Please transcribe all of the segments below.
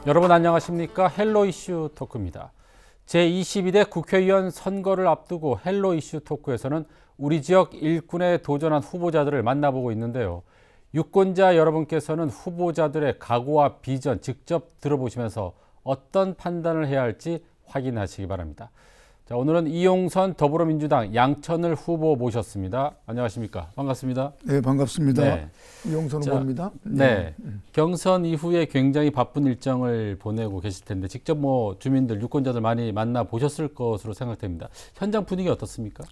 여러분 안녕하십니까? 헬로 이슈 토크입니다. 제22대 국회의원 선거를 앞두고 헬로 이슈 토크에서는 우리 지역 일꾼에 도전한 후보자들을 만나보고 있는데요. 유권자 여러분께서는 후보자들의 각오와 비전 직접 들어보시면서 어떤 판단을 해야 할지 확인하시기 바랍니다. 자, 오늘은 이용선 더불어민주당 양천을 후보 모셨습니다. 안녕하십니까? 반갑습니다. 네, 반갑습니다. 네. 이용선 후보입니다. 네. 경선 이후에 굉장히 바쁜 일정을 보내고 계실 텐데 직접 주민들, 유권자들 많이 만나 보셨을 것으로 생각됩니다. 현장 분위기 어떻습니까?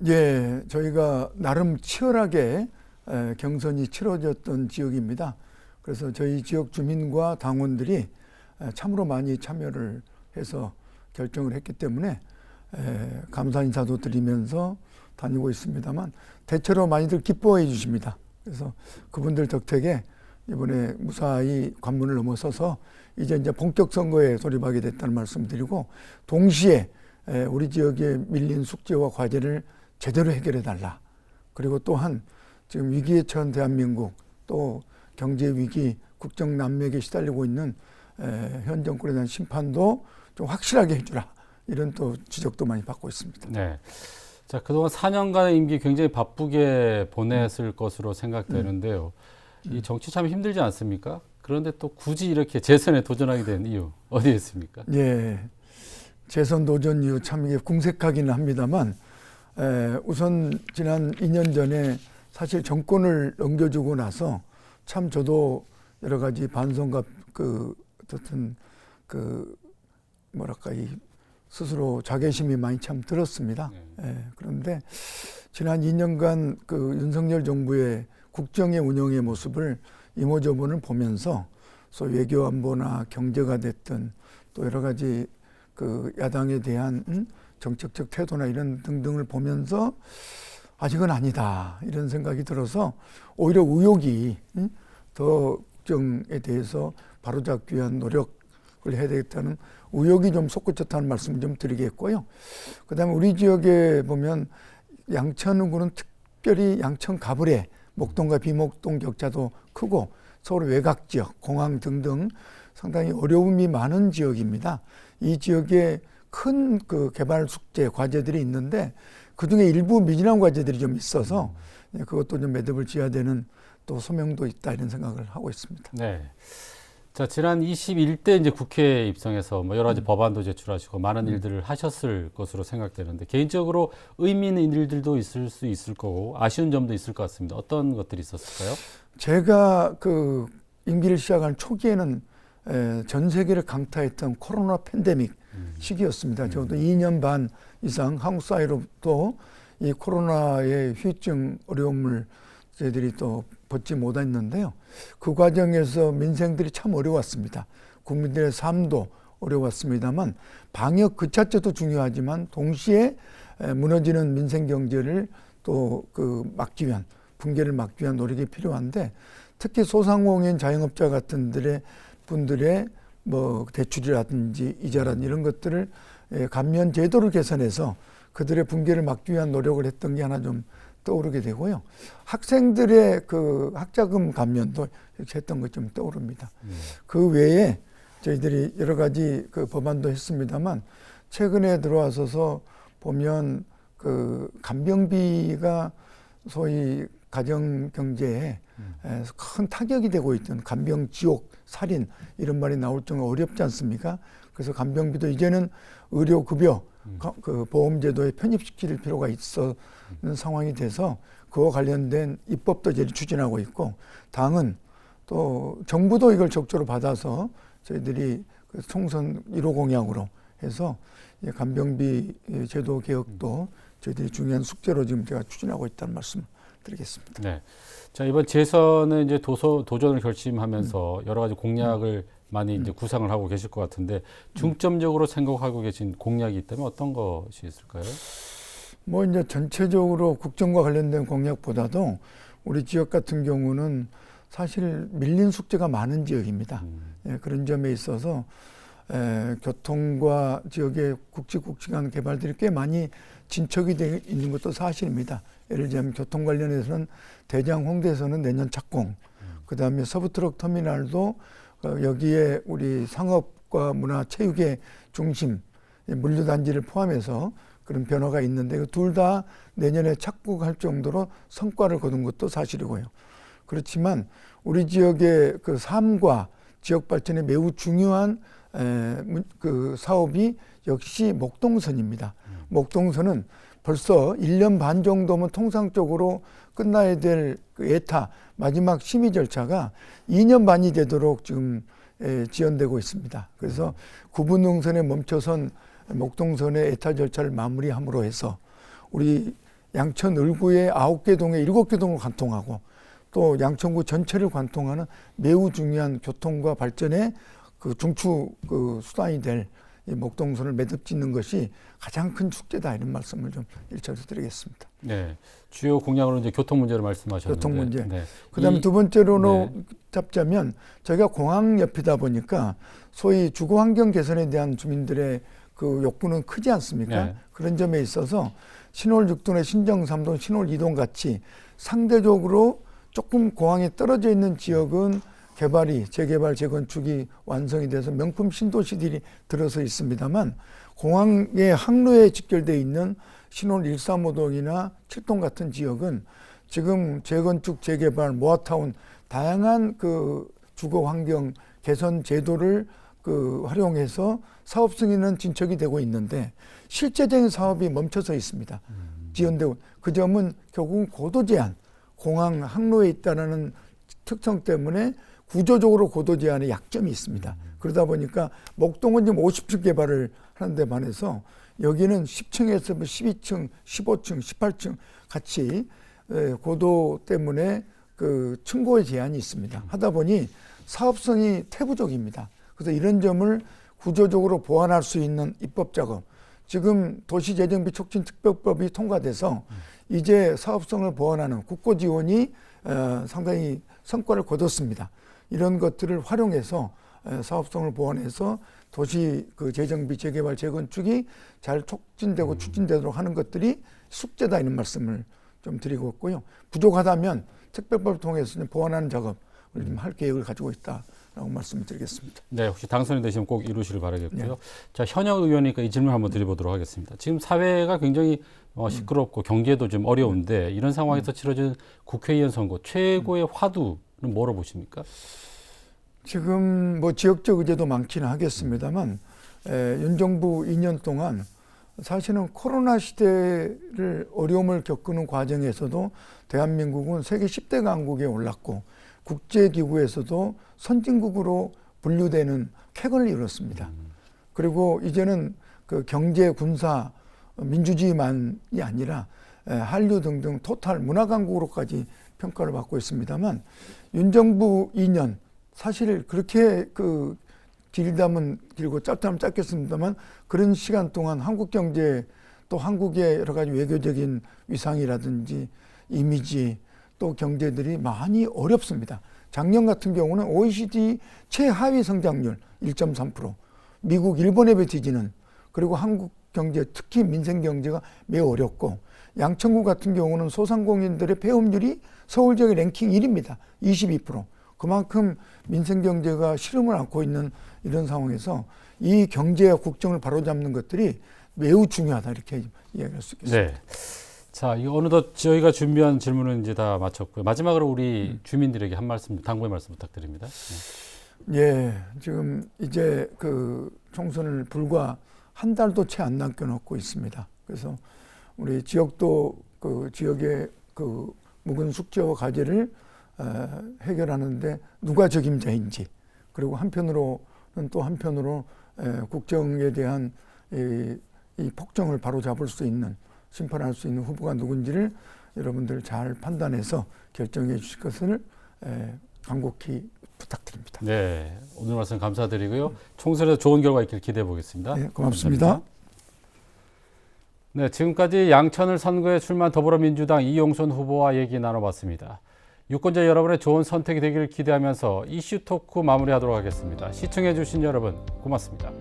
예, 저희가 나름 치열하게 경선이 치러졌던 지역입니다. 그래서 저희 지역 주민과 당원들이 참으로 많이 참여를 해서 결정을 했기 때문에 감사 인사도 드리면서 다니고 있습니다만 대체로 많이들 기뻐해 주십니다. 그래서 그분들 덕택에 이번에 무사히 관문을 넘어서서 이제 본격 선거에 돌입하게 됐다는 말씀드리고, 동시에 우리 지역에 밀린 숙제와 과제를 제대로 해결해 달라. 그리고 또한 지금 위기에 처한 대한민국, 또 경제 위기, 국정 난맥에 시달리고 있는 현 정권에 대한 심판도 좀 확실하게 해주라. 이런 또 지적도 많이 받고 있습니다. 네. 자, 그동안 4년간의 임기 굉장히 바쁘게 보냈을 것으로 생각되는데요. 이 정치 참 힘들지 않습니까? 그런데 또 굳이 이렇게 재선에 도전하게 된 이유 어디에 있습니까? 예, 재선 도전 이유 참 이게 궁색하기는 합니다만, 우선 지난 2년 전에 사실 정권을 넘겨주고 나서 참 저도 여러 가지 반성과 어떻든 이 스스로 자괴심이 많이 참 들었습니다. 그런데 지난 2년간 윤석열 정부의 국정의 운영의 모습을 이모저모를 보면서 소위 외교 안보나 경제가 됐든 또 여러 가지 야당에 대한 정책적 태도나 이런 등등을 보면서 아직은 아니다 이런 생각이 들어서 오히려 의욕이 더 국정에 대해서 바로잡기 위한 노력을 해야 되겠다는 의욕이 좀 솟구쳤다는 말씀을 좀 드리겠고요. 그다음에 우리 지역에 보면 양천구는 특별히 양천 가불에 목동과 비목동 격차도 크고 서울 외곽 지역, 공항 등등 상당히 어려움이 많은 지역입니다. 이 지역에 큰 개발 숙제, 과제들이 있는데 그중에 일부 미진한 과제들이 좀 있어서 그것도 좀 매듭을 지어야 되는 또 소명도 있다 이런 생각을 하고 있습니다. 네. 자, 지난 21대 이제 국회에 입성해서 여러 가지 법안도 제출하시고 많은 일들을 하셨을 것으로 생각되는데 개인적으로 의미 있는 일들도 있을 수 있을 거고 아쉬운 점도 있을 것 같습니다. 어떤 것들이 있었을까요? 제가 임기를 시작한 초기에는 전 세계를 강타했던 코로나 팬데믹 시기였습니다. 저도 2년 반 이상 한국 사회로부터 이 코로나의 후유증 어려움을 저희들이 또 벗지 못했는데요. 그 과정에서 민생들이 참 어려웠습니다. 국민들의 삶도 어려웠습니다만 방역 그 자체도 중요하지만 동시에 무너지는 민생 경제를 또 막기 위한, 붕괴를 막기 위한 노력이 필요한데, 특히 소상공인 자영업자 같은 분들의 대출이라든지 이자라든지 이런 것들을 감면 제도를 개선해서 그들의 붕괴를 막기 위한 노력을 했던 게 하나 좀 떠오르게 되고요. 학생들의 학자금 감면도 이렇게 했던 것 좀 떠오릅니다. 그 외에 저희들이 여러 가지 법안도 했습니다만 최근에 들어와서 보면 간병비가 소위 가정 경제에 큰 타격이 되고 있던 간병 지옥, 살인 이런 말이 나올 정도로 어렵지 않습니까? 그래서 간병비도 이제는 의료급여 보험제도에 편입시킬 필요가 있는 상황이 돼서 그와 관련된 입법도 저희들이 추진하고 있고, 당은 또 정부도 이걸 적극적으로 받아서 저희들이 총선 1호 공약으로 해서 간병비 제도 개혁도 저희들이 중요한 숙제로 지금 제가 추진하고 있다는 말씀 드리겠습니다. 네. 자, 이번 재선은 이제 도전을 결심하면서 여러 가지 공약을 많이 이제 구상을 하고 계실 것 같은데 중점적으로 생각하고 계신 공약이 있다면 어떤 것이 있을까요? 이제 전체적으로 국정과 관련된 공약보다도 우리 지역 같은 경우는 사실 밀린 숙제가 많은 지역입니다. 그런 점에 있어서 교통과 지역의 굵직굵직한 개발들이 꽤 많이 진척이 되어 있는 것도 사실입니다. 예를 들면 교통 관련해서는 대장 홍대에서는 내년 착공, 그다음에 서부트럭 터미널도 여기에 우리 상업과 문화, 체육의 중심, 물류단지를 포함해서 그런 변화가 있는데 둘 다 내년에 착국할 정도로 성과를 거둔 것도 사실이고요. 그렇지만 우리 지역의 그 삶과 지역 발전에 매우 중요한 그 사업이 역시 목동선입니다. 목동선은 벌써 1년 반 정도면 통상적으로 끝나야 될 그 에타 마지막 심의 절차가 2년 반이 되도록 지금 지연되고 있습니다. 그래서 구분능선에 멈춰선 목동선의 에타 절차를 마무리함으로 해서 우리 양천 을구의 9개 동에 7개 동을 관통하고 또 양천구 전체를 관통하는 매우 중요한 교통과 발전의 그 중추 그 수단이 될 이 목동선을 매듭 짓는 것이 가장 큰 축제다 이런 말씀을 좀 일차에서 드리겠습니다. 네, 주요 공약으로 이제 교통 문제를 말씀하셨는데. 교통 문제. 네. 그다음에 두 번째로 잡자면 저희가 공항 옆이다 보니까 소위 주거 환경 개선에 대한 주민들의 그 욕구는 크지 않습니까? 네. 그런 점에 있어서 신월 6동의 신정 3동, 신월 2동 같이 상대적으로 조금 공항에 떨어져 있는 지역은 개발이 재개발, 재건축이 완성이 돼서 명품 신도시들이 들어서 있습니다만 공항의 항로에 직결되어 있는 신월 135동이나 7동 같은 지역은 지금 재건축, 재개발, 모아타운 다양한 그 주거 환경 개선 제도를 그 활용해서 사업 승인은 진척이 되고 있는데 실제적인 사업이 멈춰서 있습니다. 지연되고 그 점은 결국은 고도 제한, 공항 항로에 있다는 특성 때문에 구조적으로 고도 제한의 약점이 있습니다. 그러다 보니까 목동은 지금 50층 개발을 하는데 반해서 여기는 10층에서 12층, 15층, 18층 같이 고도 때문에 그 층고의 제한이 있습니다. 하다 보니 사업성이 태부적입니다. 그래서 이런 점을 구조적으로 보완할 수 있는 입법 작업. 지금 도시재정비 촉진특별법이 통과돼서 이제 사업성을 보완하는 국고 지원이 상당히 성과를 거뒀습니다. 이런 것들을 활용해서 사업성을 보완해서 도시 그 재정비, 재개발, 재건축이 잘 촉진되고 추진되도록 하는 것들이 숙제다 이런 말씀을 좀 드리고 있고요. 부족하다면 특별법을 통해서 보완하는 작업을 좀 할 계획을 가지고 있다라고 말씀을 드리겠습니다. 네, 혹시 당선이 되시면 꼭 이루시길 바라겠고요. 네. 자, 현역 의원이니까 이 질문 한번 드려보도록 하겠습니다. 지금 사회가 굉장히 시끄럽고 경제도 좀 어려운데 이런 상황에서 치러진 국회의원 선거 최고의 화두는 뭐로 보십니까? 지금 뭐 지역적 의제도 많기는 하겠습니다만 윤 정부 2년 동안 사실은 코로나 시대를 어려움을 겪는 과정에서도 대한민국은 세계 10대 강국에 올랐고 국제기구에서도 선진국으로 분류되는 쾌거를 이뤘습니다. 그리고 이제는 그 경제, 군사, 민주주의만이 아니라 한류 등등 토탈 문화강국으로까지 평가를 받고 있습니다만 윤 정부 2년 사실 그렇게 그 길다면 길고 짧다면 짧겠습니다만 그런 시간 동안 한국 경제 또 한국의 여러 가지 외교적인 위상이라든지 이미지 또 경제들이 많이 어렵습니다. 작년 같은 경우는 OECD 최하위 성장률 1.3%, 미국, 일본에 비해 뒤지는 그리고 한국 경제 특히 민생 경제가 매우 어렵고 양천구 같은 경우는 소상공인들의 폐업률이 서울 지역의 랭킹 1위입니다. 22%. 그만큼 민생 경제가 시름을 앓고 있는 이런 상황에서 이 경제와 국정을 바로잡는 것들이 매우 중요하다 이렇게 이야기할 수 있겠습니다. 네. 자, 이 어느덧 저희가 준비한 질문은 이제 다 마쳤고요. 마지막으로 우리 주민들에게 한 말씀, 당부의 말씀 부탁드립니다. 예, 지금 이제 그 총선을 불과 한 달도 채 안 남겨놓고 있습니다. 그래서 우리 지역도 그 지역의 그 묵은 숙제와 과제를 해결하는데 누가 적임자인지 그리고 한편으로는 또 한편으로 국정에 대한 이 폭정을 바로 잡을 수 있는 심판할 수 있는 후보가 누군지를 여러분들 잘 판단해서 결정해 주실 것을 간곡히 부탁드립니다. 네, 오늘 말씀 감사드리고요. 총선에서 좋은 결과 있길 기대해 보겠습니다. 네, 고맙습니다. 감사합니다. 네, 지금까지 양천을 선거에 출마한 더불어민주당 이용순 후보와 얘기 나눠봤습니다. 유권자 여러분의 좋은 선택이 되기를 기대하면서 이슈 토크 마무리하도록 하겠습니다. 시청해 주신 여러분 고맙습니다.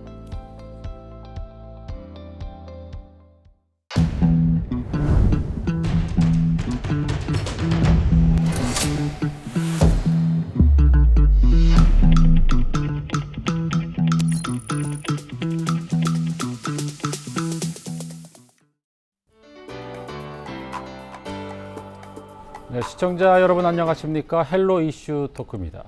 시청자 여러분 안녕하십니까? 헬로 이슈 토크입니다.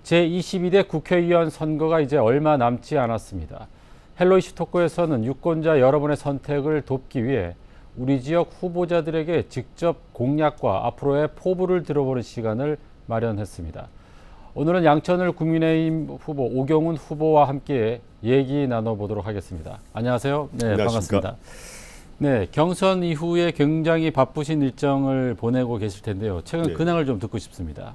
제22대 국회의원 선거가 이제 얼마 남지 않았습니다. 헬로 이슈 토크에서는 유권자 여러분의 선택을 돕기 위해 우리 지역 후보자들에게 직접 공약과 앞으로의 포부를 들어보는 시간을 마련했습니다. 오늘은 양천을 국민의힘 후보 오경훈 후보와 함께 얘기 나눠보도록 하겠습니다. 안녕하세요. 네, 반갑습니다. 네, 경선 이후에 굉장히 바쁘신 일정을 보내고 계실 텐데요. 최근 근황을 좀 듣고 싶습니다.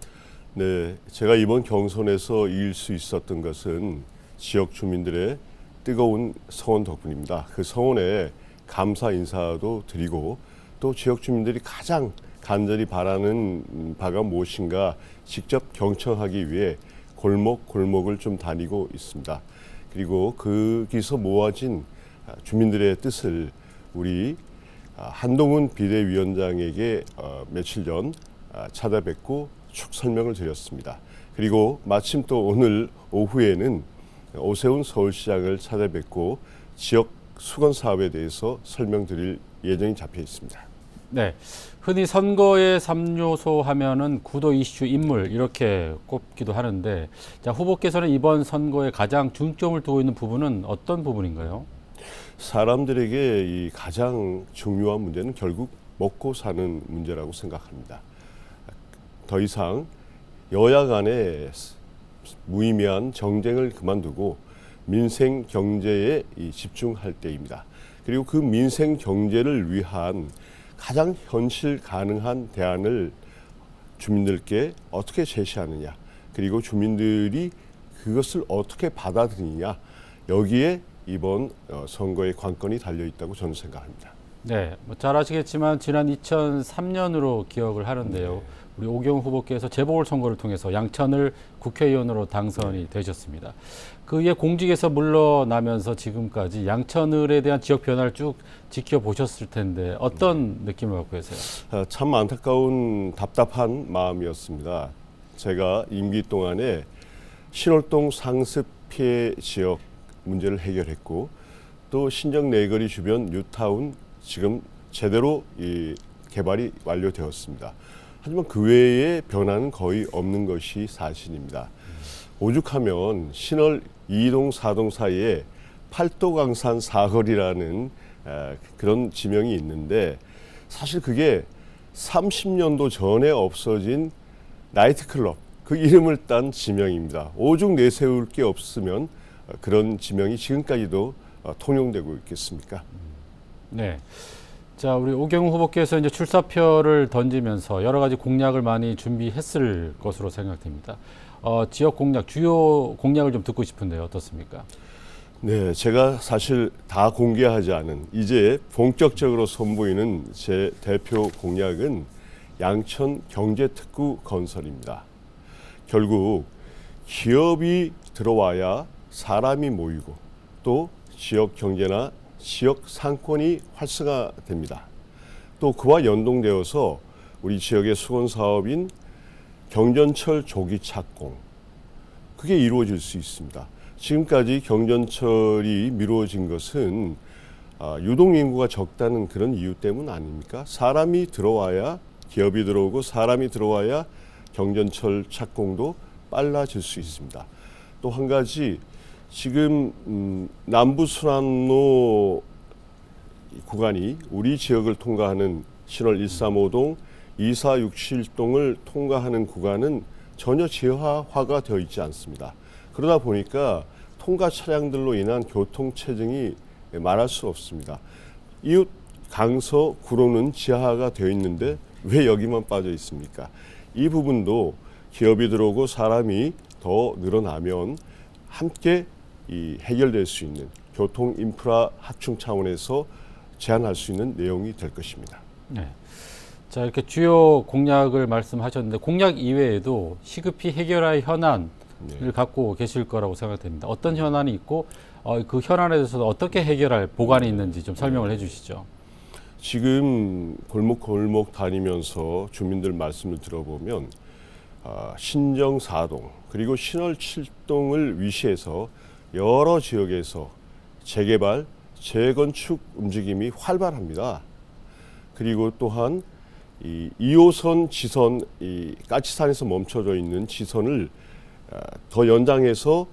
네, 제가 이번 경선에서 이길 수 있었던 것은 지역 주민들의 뜨거운 성원 덕분입니다. 그 성원에 감사 인사도 드리고 또 지역 주민들이 가장 간절히 바라는 바가 무엇인가 직접 경청하기 위해 골목골목을 좀 다니고 있습니다. 그리고 거기서 모아진 주민들의 뜻을 우리 한동훈 비대위원장에게 며칠 전 찾아뵙고 축 설명을 드렸습니다. 그리고 마침 또 오늘 오후에는 오세훈 서울시장을 찾아뵙고 지역 수건 사업에 대해서 설명드릴 예정이 잡혀 있습니다. 네, 흔히 선거의 3요소 하면은 구도 이슈 인물 이렇게 꼽기도 하는데, 자, 후보께서는 이번 선거에 가장 중점을 두고 있는 부분은 어떤 부분인가요? 사람들에게 이 가장 중요한 문제는 결국 먹고 사는 문제라고 생각합니다. 더 이상 여야 간의 무의미한 정쟁을 그만두고 민생 경제에 집중할 때입니다. 그리고 그 민생 경제를 위한 가장 현실 가능한 대안을 주민들께 어떻게 제시하느냐, 그리고 주민들이 그것을 어떻게 받아들이느냐, 여기에 이번 선거의 관건이 달려 있다고 저는 생각합니다. 네, 잘 아시겠지만 지난 2003년으로 기억을 하는데요. 우리 오경훈 후보께서 재보궐선거를 통해서 양천을 국회의원으로 당선이 되셨습니다. 그 이에 공직에서 물러나면서 지금까지 양천을에 대한 지역 변화를 쭉 지켜보셨을 텐데 어떤 느낌을 갖고 계세요? 참 안타까운 답답한 마음이었습니다. 제가 임기 동안에 신월동 상습 피해 지역 문제를 해결했고 또 신정 내거리 주변 뉴타운 지금 제대로 개발이 완료되었습니다. 하지만 그 외에 변화는 거의 없는 것이 사실입니다. 오죽하면 신월 2동 4동 사이에 팔도강산 사거리라는 그런 지명이 있는데 사실 그게 30년도 전에 없어진 나이트클럽 그 이름을 딴 지명입니다. 오죽 내세울 게 없으면 그런 지명이 지금까지도 통용되고 있겠습니까? 네. 자, 우리 오경훈 후보께서 이제 출사표를 던지면서 여러 가지 공약을 많이 준비했을 것으로 생각됩니다. 지역 공약, 주요 공약을 좀 듣고 싶은데요. 어떻습니까? 네, 제가 사실 다 공개하지 않은 이제 본격적으로 선보이는 제 대표 공약은 양천 경제특구 건설입니다. 결국 기업이 들어와야 사람이 모이고 또 지역 경제나 지역 상권이 활성화됩니다. 또 그와 연동되어서 우리 지역의 수건 사업인 경전철 조기 착공 그게 이루어질 수 있습니다. 지금까지 경전철이 미뤄진 것은 유동 인구가 적다는 그런 이유 때문 아닙니까? 사람이 들어와야 기업이 들어오고 사람이 들어와야 경전철 착공도 빨라질 수 있습니다. 또 한 가지 지금 남부순환로 구간이 우리 지역을 통과하는 신월 135동, 2467동을 통과하는 구간은 전혀 지하화가 되어 있지 않습니다. 그러다 보니까 통과 차량들로 인한 교통 체증이 말할 수 없습니다. 이웃 강서, 구로는 지하화가 되어 있는데 왜 여기만 빠져 있습니까? 이 부분도 기업이 들어오고 사람이 더 늘어나면 함께 해결될 수 있는 교통 인프라 확충 차원에서 제안할 수 있는 내용이 될 것입니다. 네. 자, 이렇게 주요 공약을 말씀하셨는데 공약 이외에도 시급히 해결할 현안을 갖고 계실 거라고 생각됩니다. 어떤 현안이 있고 그 현안에 대해서 어떻게 해결할 보관이 있는지 좀 설명을 해주시죠. 지금 골목골목 다니면서 주민들 말씀을 들어보면 신정 4동 그리고 신월 7동을 위시해서 여러 지역에서 재개발, 재건축 움직임이 활발합니다. 그리고 또한 이 2호선 지선, 이 까치산에서 멈춰져 있는 지선을 더 연장해서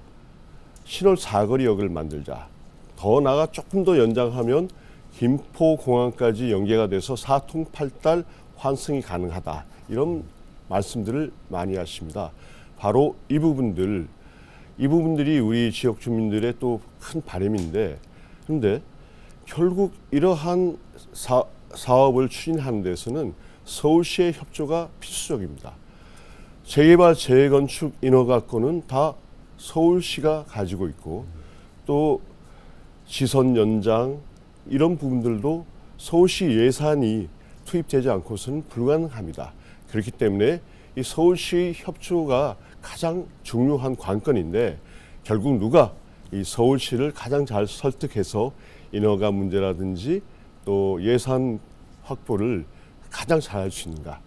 신월 사거리역을 만들자. 더 나아가 조금 더 연장하면 김포공항까지 연계가 돼서 사통팔달 환승이 가능하다. 이런 말씀들을 많이 하십니다. 바로 이 부분들이 우리 지역 주민들의 또 큰 바람인데, 그런데 결국 이러한 사업을 추진하는 데서는 서울시의 협조가 필수적입니다. 재개발, 재건축 인허가권은 다 서울시가 가지고 있고, 또 지선 연장 이런 부분들도 서울시 예산이 투입되지 않고서는 불가능합니다. 그렇기 때문에 이 서울시 협조가 가장 중요한 관건인데, 결국 누가 이 서울시를 가장 잘 설득해서 인허가 문제라든지 또 예산 확보를 가장 잘 할 수 있는가.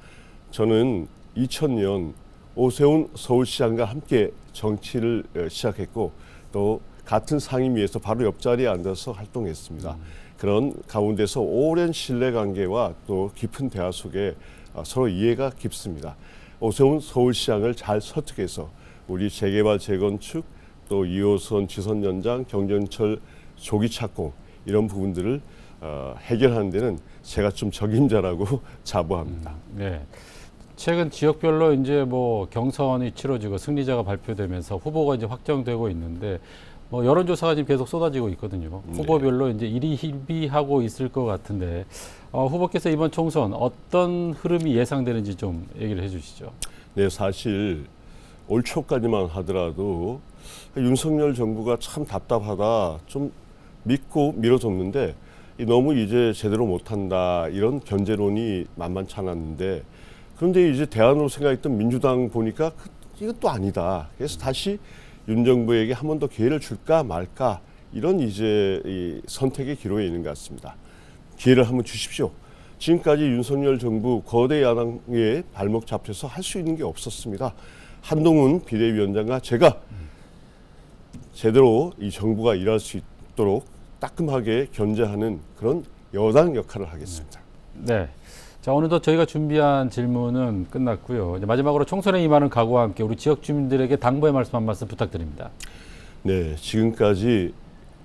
저는 2000년 오세훈 서울시장과 함께 정치를 시작했고, 또 같은 상임위에서 바로 옆자리에 앉아서 활동했습니다. 그런 가운데서 오랜 신뢰관계와 또 깊은 대화 속에 서로 이해가 깊습니다. 오세훈 서울시장을 잘 설득해서 우리 재개발, 재건축, 또 2호선 지선 연장, 경전철 조기 착공 이런 부분들을 해결하는 데는 제가 좀 적임자라고 자부합니다. 네. 최근 지역별로 이제 뭐 경선이 치러지고 승리자가 발표되면서 후보가 이제 확정되고 있는데, 뭐 여론조사가 지금 계속 쏟아지고 있거든요. 후보별로 이제 일희일비하고 있을 것 같은데, 후보께서 이번 총선 어떤 흐름이 예상되는지 좀 얘기를 해주시죠. 네, 사실 올 초까지만 하더라도 윤석열 정부가 참 답답하다, 좀 믿고 밀어줬는데 너무 이제 제대로 못한다 이런 견제론이 만만치 않았는데, 그런데 이제 대안으로 생각했던 민주당 보니까 이것도 아니다. 그래서 다시 윤 정부에게 한 번 더 기회를 줄까 말까 이런 이제 이 선택의 기로에 있는 것 같습니다. 기회를 한번 주십시오. 지금까지 윤석열 정부 거대 야당의 발목 잡혀서 할 수 있는 게 없었습니다. 한동훈 비대위원장과 제가 제대로 이 정부가 일할 수 있도록 따끔하게 견제하는 그런 여당 역할을 하겠습니다. 네. 자, 오늘도 저희가 준비한 질문은 끝났고요. 이제 마지막으로 총선에 임하는 각오와 함께 우리 지역 주민들에게 당부의 말씀 한 말씀 부탁드립니다. 네, 지금까지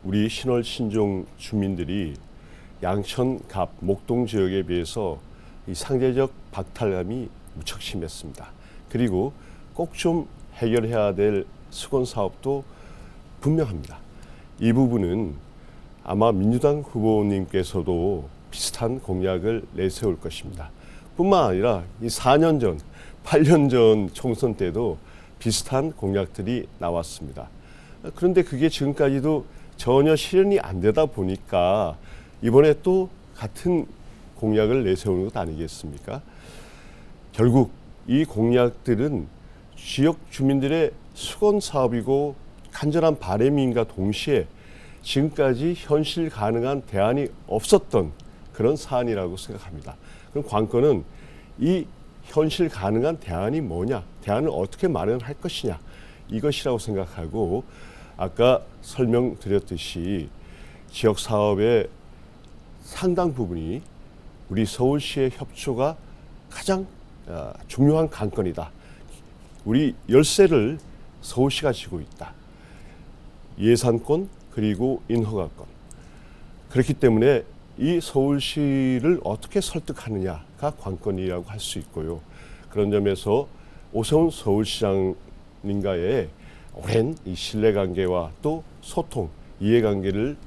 우리 신월 신종 주민들이 양천, 갑, 목동 지역에 비해서 이 상대적 박탈감이 무척 심했습니다. 그리고 꼭 좀 해결해야 될 수건 사업도 분명합니다. 이 부분은 아마 민주당 후보님께서도 비슷한 공약을 내세울 것입니다. 뿐만 아니라 이 4년 전, 8년 전 총선 때도 비슷한 공약들이 나왔습니다. 그런데 그게 지금까지도 전혀 실현이 안 되다 보니까 이번에 또 같은 공약을 내세우는 것 아니겠습니까? 결국 이 공약들은 지역 주민들의 수건 사업이고 간절한 바람인가 동시에 지금까지 현실 가능한 대안이 없었던 그런 사안이라고 생각합니다. 그럼 관건은 이 현실 가능한 대안이 뭐냐, 대안을 어떻게 마련할 것이냐 이것이라고 생각하고, 아까 설명드렸듯이 지역 사업의 상당 부분이 우리 서울시의 협조가 가장 중요한 관건이다. 우리 열쇠를 서울시가 쥐고 있다. 예산권 그리고 인허가권. 그렇기 때문에 이 서울시를 어떻게 설득하느냐가 관건이라고 할 수 있고요. 그런 점에서 오세훈 서울시장님과의 오랜 이 신뢰관계와 또 소통, 이해관계를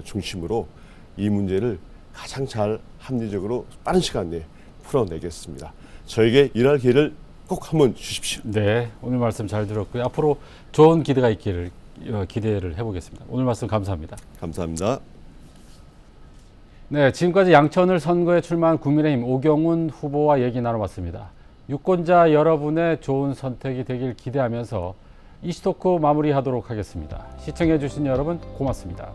중심으로 이 문제를 가장 잘 합리적으로 빠른 시간 내에 풀어내겠습니다. 저에게 일할 기회를 꼭 한번 주십시오. 네, 오늘 말씀 잘 들었고요. 앞으로 좋은 기대가 있기를 기대를 해보겠습니다. 오늘 말씀 감사합니다. 감사합니다. 네, 지금까지 양천을 선거에 출마한 국민의힘 오경훈 후보와 얘기 나눠봤습니다. 유권자 여러분의 좋은 선택이 되길 기대하면서 이슈토크 마무리하도록 하겠습니다. 시청해주신 여러분 고맙습니다.